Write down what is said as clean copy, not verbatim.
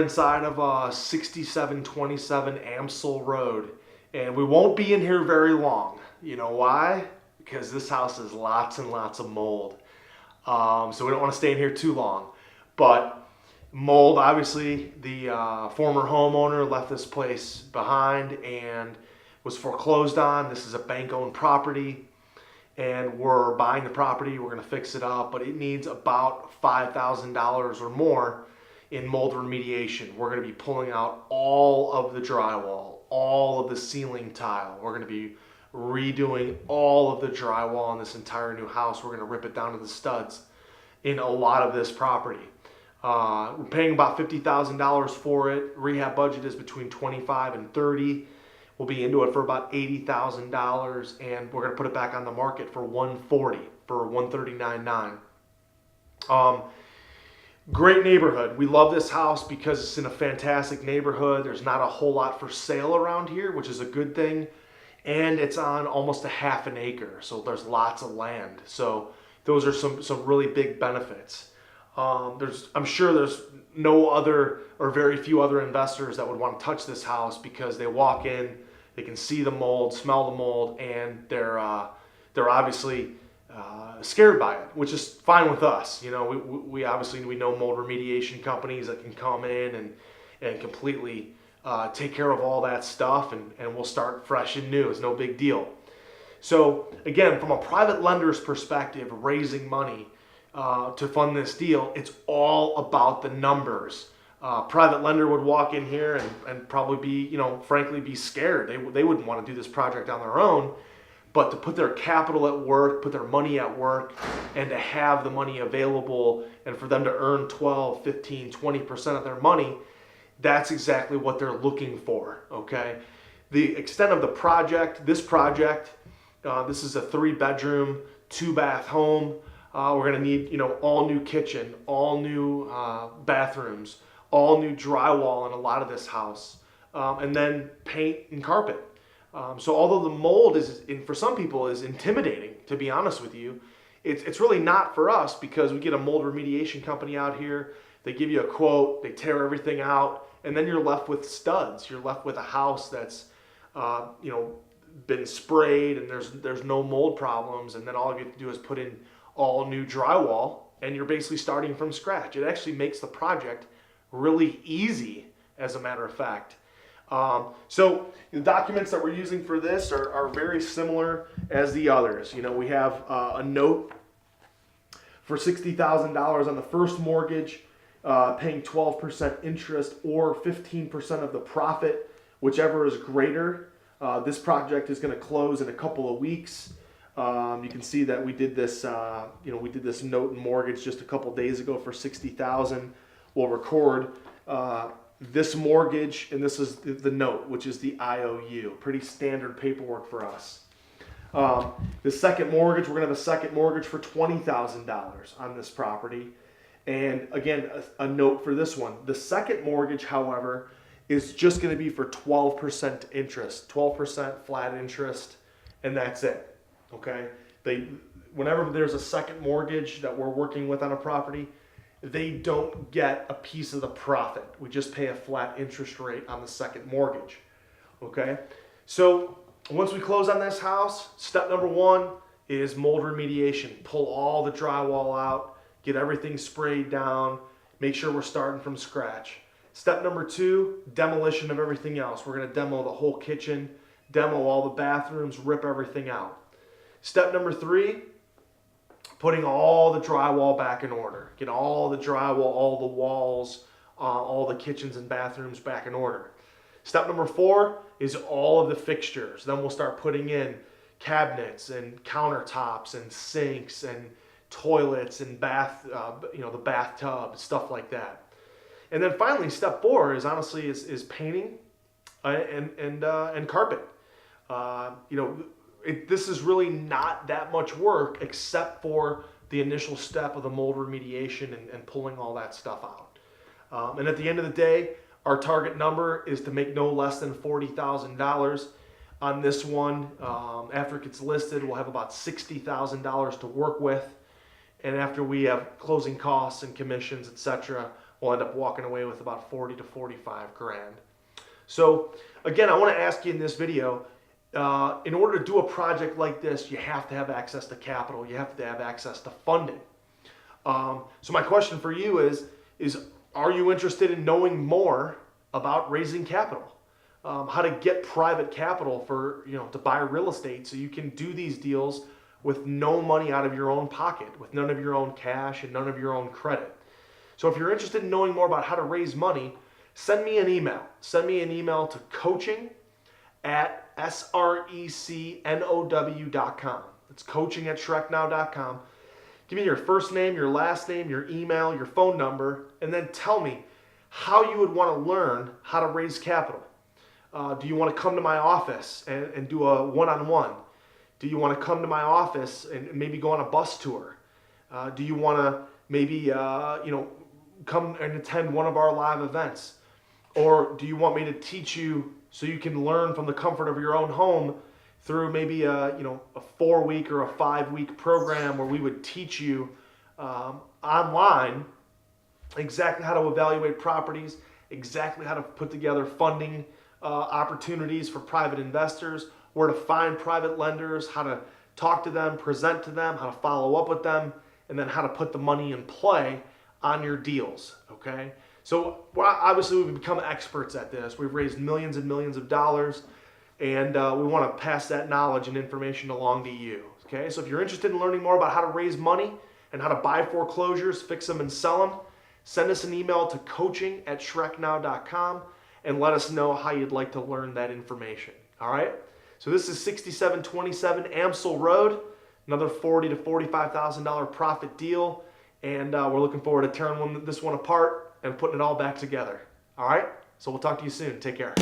inside of 6727 Amsel Road, and we won't be in here very long. You know why? Because this house has lots and lots of mold. So we don't want to stay in here too long. But mold, obviously, the former homeowner left this place behind and was foreclosed on. This is a bank-owned property, and we're buying the property. We're going to fix it up, but it needs about $5,000 or more in mold remediation. We're going to be pulling out all of the drywall, all of the ceiling tile. We're going to be redoing all of the drywall in this entire new house. We're going to rip it down to the studs in a lot of this property. We're paying about $50,000 for it. Rehab budget is between $25 and $30. We'll be into it for about $80,000, and we're going to put it back on the market for $140, for $139,900. Great neighborhood. We love this house because it's in a fantastic neighborhood. There's not a whole lot for sale around here, which is a good thing. And it's on almost a half an acre, so there's lots of land. So those are some really big benefits. I'm sure there's no other or very few other investors that would want to touch this house because they walk in, they can see the mold, smell the mold, and they're obviously scared by it, which is fine with us. You know, we obviously know mold remediation companies that can come in and completely take care of all that stuff, and we'll start fresh and new. It's no big deal. So again, from a private lender's perspective, raising money to fund this deal, it's all about the numbers. Private lender would walk in here and probably be, you know, frankly, be scared. They wouldn't want to do this project on their own. But to put their capital at work, put their money at work, and to have the money available, and for them to earn 12, 15, 20% of their money, that's exactly what they're looking for, okay? The extent of the project, this project, this is a 3-bedroom, 2-bath home. We're gonna need, you know, all new kitchen, all new bathrooms, all new drywall in a lot of this house, and then paint and carpet. So although the mold for some people is intimidating, to be honest with you, it's really not for us, because we get a mold remediation company out here. They give you a quote, they tear everything out, and then you're left with studs. You're left with a house that's you know, been sprayed, and there's no mold problems, and then all you have to do is put in all new drywall, and you're basically starting from scratch. It actually makes the project really easy, as a matter of fact. So the documents that we're using for this are very similar as the others. You know, we have a note for $60,000 on the first mortgage, paying 12% interest or 15% of the profit, whichever is greater. This project is going to close in a couple of weeks. You can see that we did this, you know, we did this note and mortgage just a couple days ago for $60,000. We'll record this mortgage, and this is the note, which is the IOU. Pretty standard paperwork for us. The second mortgage, we're going to have a second mortgage for $20,000 on this property. And again, a note for this one. The second mortgage, however, is just going to be for 12% interest, 12% flat interest, and that's it. Okay? Whenever there's a second mortgage that we're working with on a property, they don't get a piece of the profit. We just pay a flat interest rate on the second mortgage. Okay? So once we close on this house, step number 1 is mold remediation. Pull all the drywall out, get everything sprayed down, make sure we're starting from scratch. Step number 2, demolition of everything else. We're going to demo the whole kitchen, demo all the bathrooms, rip everything out. Step number 3, putting all the drywall back in order. Get all the drywall, all the walls, all the kitchens and bathrooms back in order. Step number 4 is all of the fixtures. Then we'll start putting in cabinets and countertops and sinks and toilets and bath, you know, the bathtub, stuff like that. And then finally, step 4 is honestly is painting and carpet. You know, this is really not that much work except for the initial step of the mold remediation and pulling all that stuff out. And at the end of the day, our target number is to make no less than $40,000 on this one. After it gets listed, we'll have about $60,000 to work with. And after we have closing costs and commissions, etc., we'll end up walking away with about 40 to 45 grand. So again, I want to ask you in this video, in order to do a project like this, you have to have access to capital. You have to have access to funding. So my question for you is are you interested in knowing more about raising capital? How to get private capital for, to buy real estate so you can do these deals with no money out of your own pocket, with none of your own cash and none of your own credit. So if you're interested in knowing more about how to raise money, send me an email. Send me an email to coaching@srecnow.com. It's coaching@srecnow.com. Give me your first name, your last name, your email, your phone number, and then tell me how you would want to learn how to raise capital. Do you want to come to my office and do a one-on-one? Do you want to come to my office and maybe go on a bus tour? Do you want to maybe come and attend one of our live events? Or do you want me to teach you so you can learn from the comfort of your own home through maybe a 4-week or a 5-week program where we would teach you online exactly how to evaluate properties, exactly how to put together funding opportunities for private investors, where to find private lenders, how to talk to them, present to them, how to follow up with them, and then how to put the money in play on your deals, okay? So obviously we've become experts at this. We've raised millions and millions of dollars, and we want to pass that knowledge and information along to you, okay? So if you're interested in learning more about how to raise money and how to buy foreclosures, fix them and sell them, send us an email to coaching@srecnow.com and let us know how you'd like to learn that information, all right? So this is 6727 Amsel Road, another $40,000 to $45,000 profit deal, and we're looking forward to tearing this one apart and putting it all back together. All right? So we'll talk to you soon. Take care.